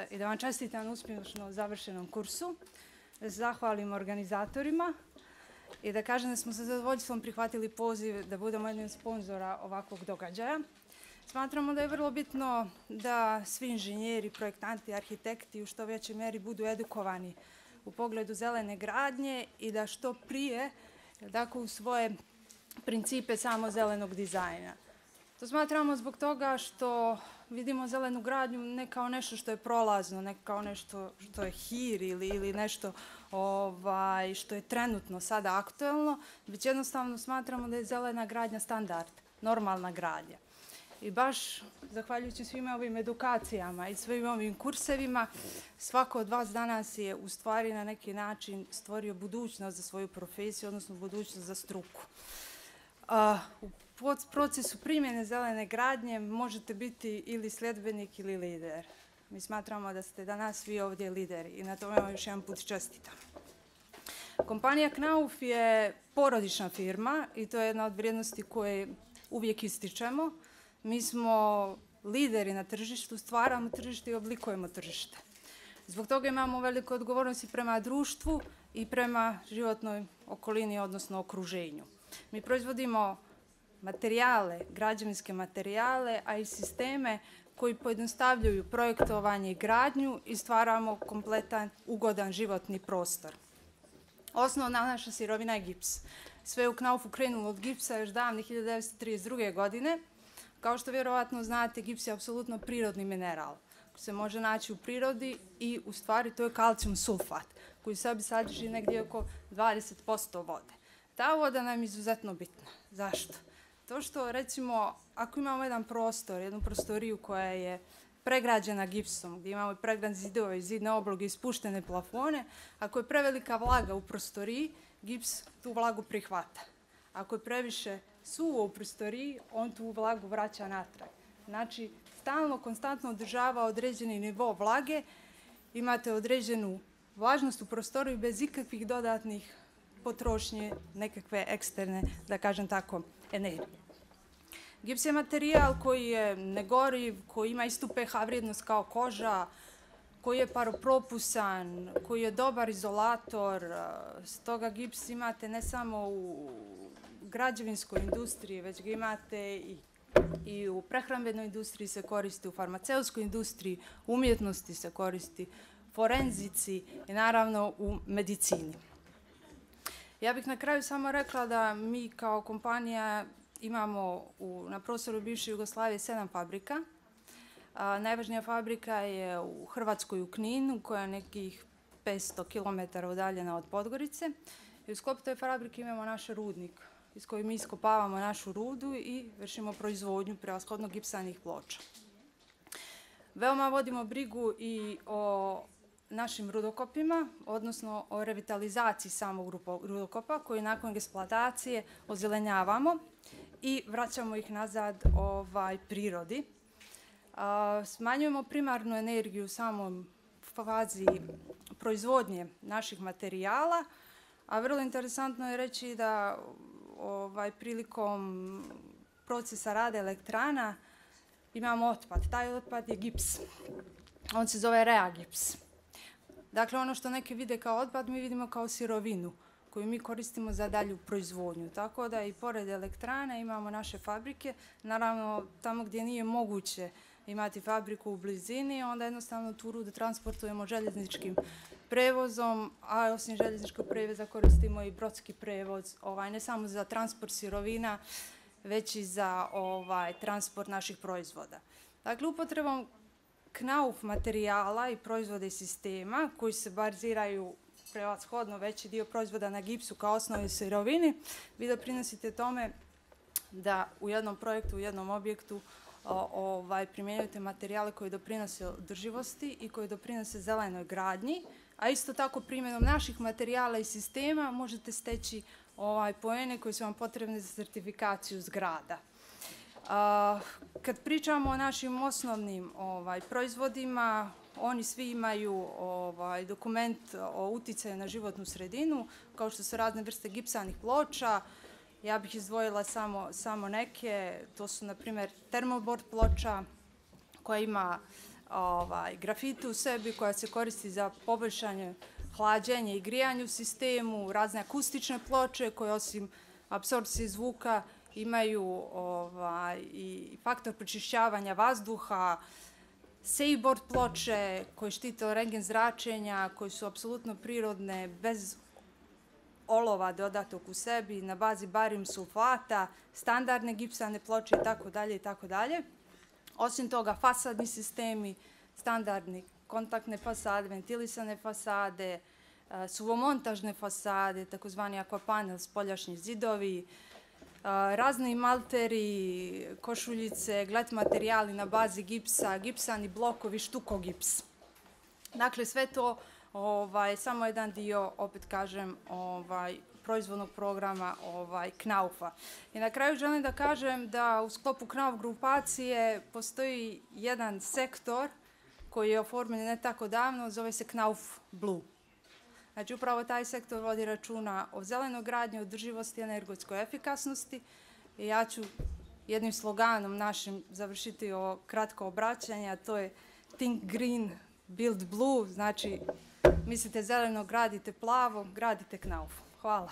i da vam čestitam na uspješno završenom kursu, da se zahvalim organizatorima i da kažem da smo sa zadovoljstvom prihvatili poziv da budemo jedni od sponzora ovakvog događaja. Smatramo da je vrlo bitno da svi inženjeri, projektanti, arhitekti u što većoj mjeri budu edukovani u pogledu zelene gradnje i da što prije u svoje principe samo zelenog dizajna. To smatramo zbog toga što vidimo zelenu gradnju ne kao nešto što je prolazno, ne kao nešto što je hir ili nešto što je trenutno sada aktuelno, već jednostavno smatramo da je zelena gradnja standard, normalna gradnja. I baš zahvaljujući svim ovim edukacijama i svim ovim kursevima, svako od vas danas je u stvari na neki način stvorio budućnost za svoju profesiju, odnosno budućnost za struku. U procesu primjene zelene gradnje možete biti ili sljedbenik ili lider. Mi smatramo da ste danas vi ovdje lideri i na tome vam još jedan put čestitam. Kompanija Knauf je porodična firma i to je jedna od vrijednosti koje uvijek ističemo. Mi smo lideri na tržištu, stvaramo tržište i oblikujemo tržište. Zbog toga imamo veliku odgovornost i prema društvu i prema životnoj okolini, odnosno okruženju. Mi proizvodimo materijale, građevinske materijale, a i sisteme koji pojednostavljuju projektovanje i gradnju i stvaramo kompletan, ugodan životni prostor. Osnovna naša sirovina je gips. Sve je u Knaufu krenulo od gipsa još davnih 1932. godine. Kao što vjerovatno znate, gips je apsolutno prirodni mineral koji se može naći u prirodi i u stvari to je kalcijum sulfat koji u sebi sadrži negdje oko 20% vode. Ta voda nam je izuzetno bitna. Zašto? To što, recimo, ako imamo jedan prostor, jednu prostoriju koja je pregrađena gipsom, gdje imamo pregrad zidove, zidne obloge i spuštene plafone, ako je prevelika vlaga u prostoriji, gips tu vlagu prihvata. Ako je previše suvo u prostoriji, on tu vlagu vraća natrag. Znači, stalno, konstantno održava određeni nivo vlage, imate određenu vlažnost u prostoriju bez ikakvih dodatnih potrošnje, nekakve eksterne, da kažem tako, energije. Gips je materijal koji je negoriv, koji ima istu pH vrijednost kao koža, koji je paropropusan, koji je dobar izolator. Stoga gips imate ne samo u građevinskoj industriji, već ga imate i u prehrambenoj industriji se koristi, u farmaceutskoj industriji, u umjetnosti se koristi, forenzici i naravno u medicini. Ja bih na kraju samo rekla da mi kao kompanija imamo na prostoru bivše Jugoslavije 7 fabrika. Najvažnija fabrika je u Hrvatskoj u Kninu, koja je nekih 500 km udaljena od Podgorice. I u sklopu te fabrike imamo naš rudnik iz kojeg mi iskopavamo našu rudu i vršimo proizvodnju prevashodno gipsanih ploča. Veoma vodimo brigu i o našim rudokopima, odnosno o revitalizaciji samog rudokopa koji nakon eksploatacije ozelenjavamo i vraćamo ih nazad prirodi. Smanjujemo primarnu energiju u samom fazi proizvodnje naših materijala, a vrlo interesantno je reći da prilikom procesa rada elektrana imamo otpad. Taj otpad je gips. On se zove reagips. Dakle, ono što neki vide kao otpad, mi vidimo kao sirovinu koju mi koristimo za dalju proizvodnju. Tako da i pored elektrane imamo naše fabrike. Naravno, tamo gdje nije moguće imati fabriku u blizini, onda jednostavno tu rudu transportujemo željezničkim prevozom, a osim željezničkog prevoza koristimo i brodski prevoz, ne samo za transport sirovina, već i za transport naših proizvoda. Dakle, upotrebom Knauf materijala i proizvoda i sistema koji se baziraju prevashodno veći dio proizvoda na gipsu kao osnovnoj sirovini, vi doprinosite tome da u jednom projektu, u jednom objektu primjenjujete materijale koji doprinose održivosti i koji doprinose zelenoj gradnji, a isto tako primjenom naših materijala i sistema možete steći poene koji su vam potrebni za sertifikaciju zgrada. Kad pričamo o našim osnovnim proizvodima, oni svi imaju dokument o uticaju na životnu sredinu, kao što su razne vrste gipsanih ploča. Ja bih izdvojila samo neke, to su na primjer termobord ploča koja ima grafitu u sebi koja se koristi za poboljšanje hlađenja i grijanja u sistemu, razne akustične ploče koje osim apsorpcije zvuka imaju i faktor pročišćavanja vazduha, Seaboard ploče koje štite od rentgen zračenja, koje su apsolutno prirodne, bez olova dodatog u sebi, na bazi barium sulfata, standardne gipsane ploče itd. itd. Osim toga, fasadni sistemi, standardni kontaktne fasade, ventilisane fasade, suvomontažne fasade, takozvani aquapanel, spoljašnji zidovi, razni malteri, košuljice, glet materijali na bazi gipsa, gipsani blokovi, štukogips. Dakle, sve to samo jedan dio, opet kažem, proizvodnog programa Knaufa. I na kraju želim da kažem da u sklopu Knauf grupacije postoji jedan sektor koji je oformljen ne tako davno, zove se Knauf Blue. Znači, upravo taj sektor vodi računa o zelenoj gradnji, održivosti i energetskoj efikasnosti. I ja ću jednim sloganom našim završiti ovo kratko obraćanje, a to je Think Green, Build Blue. Znači, mislite zeleno, gradite plavo, gradite Knauf. Hvala.